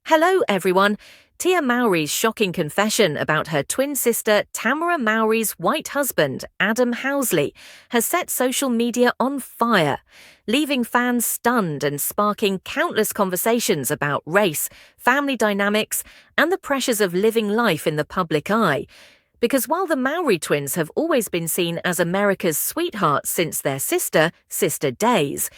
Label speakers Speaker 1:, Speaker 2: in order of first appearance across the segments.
Speaker 1: Hello, everyone. Tia Mowry's shocking confession about her twin sister Tamera Mowry's white husband, Adam Housley, has set social media on fire, leaving fans stunned and sparking countless conversations about race, family dynamics, and the pressures of living life in the public eye. Because while the Mowry twins have always been seen as America's sweethearts since their sister days,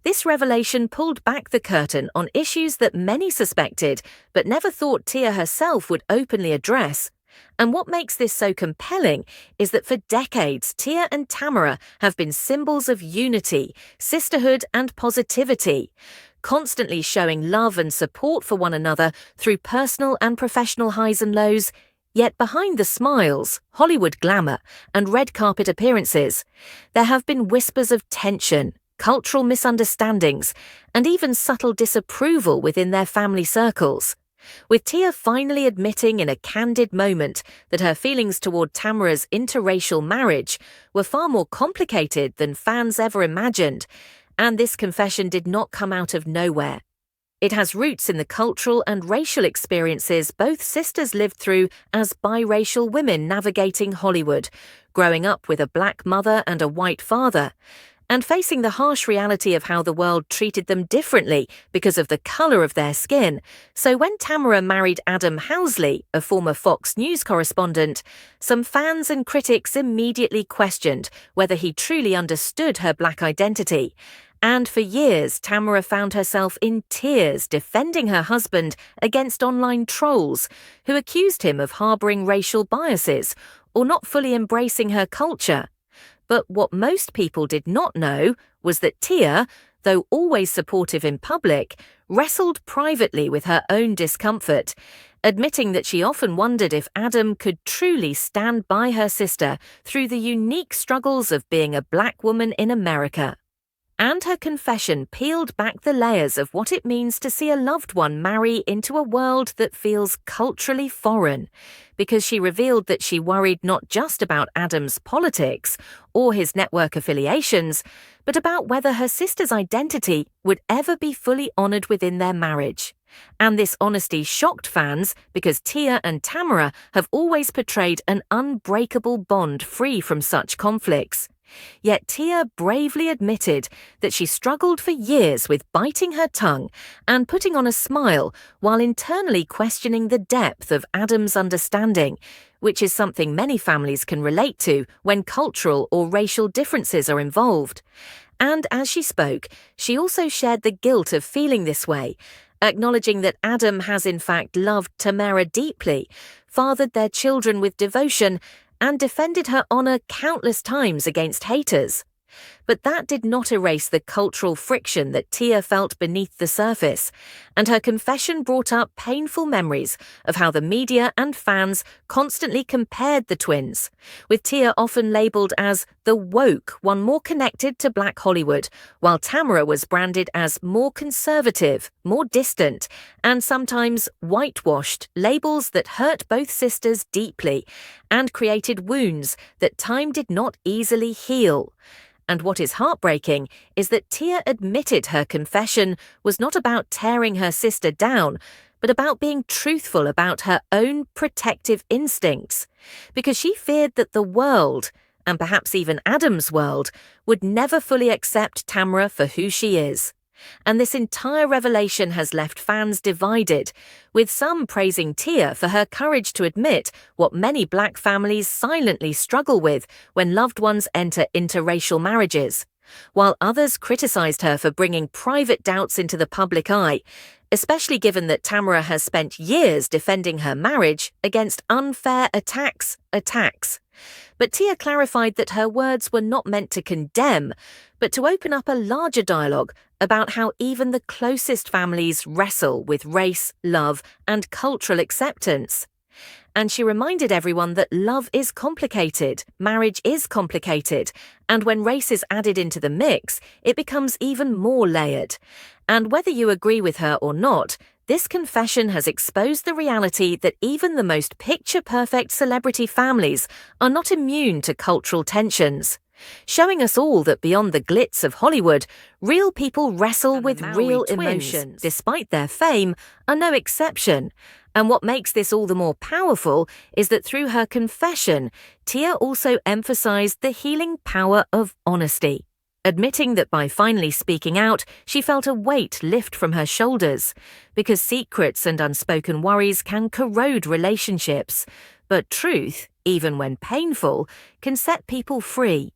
Speaker 1: this revelation pulled back the curtain on issues that many suspected but never thought Tia herself would openly address. And what makes this so compelling is that for decades, Tia and Tamera have been symbols of unity, sisterhood, and positivity, constantly showing love and support for one another through personal and professional highs and lows. Yet behind the smiles, Hollywood glamour, and red carpet appearances, there have been whispers of tension, cultural misunderstandings, and even subtle disapproval within their family circles. With Tia finally admitting in a candid moment that her feelings toward Tamera's interracial marriage were far more complicated than fans ever imagined, and this confession did not come out of nowhere. It has roots in the cultural and racial experiences both sisters lived through as biracial women navigating Hollywood, growing up with a black mother and a white father, and facing the harsh reality of how the world treated them differently because of the color of their skin. So when Tamera married Adam Housley, a former Fox News correspondent, some fans and critics immediately questioned whether he truly understood her black identity. And for years, Tamera found herself in tears defending her husband against online trolls who accused him of harboring racial biases or not fully embracing her culture. But what most people did not know was that Tia, though always supportive in public, wrestled privately with her own discomfort, admitting that she often wondered if Adam could truly stand by her sister through the unique struggles of being a black woman in America. And her confession peeled back the layers of what it means to see a loved one marry into a world that feels culturally foreign, because she revealed that she worried not just about Adam's politics or his network affiliations, but about whether her sister's identity would ever be fully honored within their marriage. And this honesty shocked fans because Tia and Tamera have always portrayed an unbreakable bond free from such conflicts. Yet Tia bravely admitted that she struggled for years with biting her tongue and putting on a smile while internally questioning the depth of Adam's understanding, which is something many families can relate to when cultural or racial differences are involved. And as she spoke, she also shared the guilt of feeling this way, acknowledging that Adam has in fact loved Tamera deeply, fathered their children with devotion, and defended her honor countless times against haters. But that did not erase the cultural friction that Tia felt beneath the surface, and her confession brought up painful memories of how the media and fans constantly compared the twins, with Tia often labeled as the woke one more connected to Black Hollywood, while Tamera was branded as more conservative, more distant, and sometimes whitewashed, labels that hurt both sisters deeply and created wounds that time did not easily heal. And what is heartbreaking is that Tia admitted her confession was not about tearing her sister down, but about being truthful about her own protective instincts, because she feared that the world, and perhaps even Adam's world, would never fully accept Tamera for who she is. And this entire revelation has left fans divided, with some praising Tia for her courage to admit what many black families silently struggle with when loved ones enter interracial marriages, while others criticized her for bringing private doubts into the public eye, especially given that Tamera has spent years defending her marriage against unfair attacks. But Tia clarified that her words were not meant to condemn, but to open up a larger dialogue about how even the closest families wrestle with race, love, and cultural acceptance. And she reminded everyone that love is complicated, marriage is complicated, and when race is added into the mix, it becomes even more layered. And whether you agree with her or not, this confession has exposed the reality that even the most picture-perfect celebrity families are not immune to cultural tensions. showing us all that beyond the glitz of Hollywood, real people wrestle
Speaker 2: And
Speaker 1: with
Speaker 2: the Mowry
Speaker 1: real
Speaker 2: twins,
Speaker 1: emotions, despite their fame, are no exception. And what makes this all the more powerful is that through her confession, Tia also emphasized the healing power of honesty, admitting that by finally speaking out, she felt a weight lift from her shoulders, because secrets and unspoken worries can corrode relationships, but truth, even when painful, can set people free.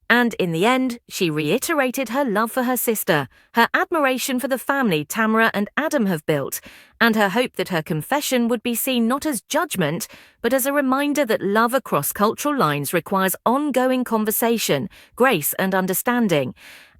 Speaker 1: And in the end, she reiterated her love for her sister, her admiration for the family Tamera and Adam have built, and her hope that her confession would be seen not as judgment, but as a reminder that love across cultural lines requires ongoing conversation, grace, and understanding.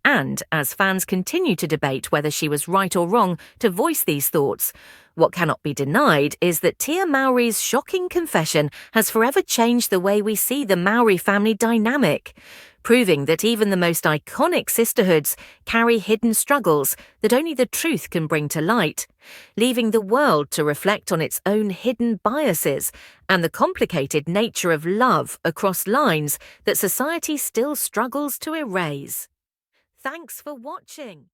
Speaker 1: And as fans continue to debate whether she was right or wrong to voice these thoughts, what cannot be denied is that Tia Mowry's shocking confession has forever changed the way we see the Mowry family dynamic, proving that even the most iconic sisterhoods carry hidden struggles that only the truth can bring to light, leaving the world to reflect on its own hidden biases and the complicated nature of love across lines that society still struggles to erase. Thanks for watching.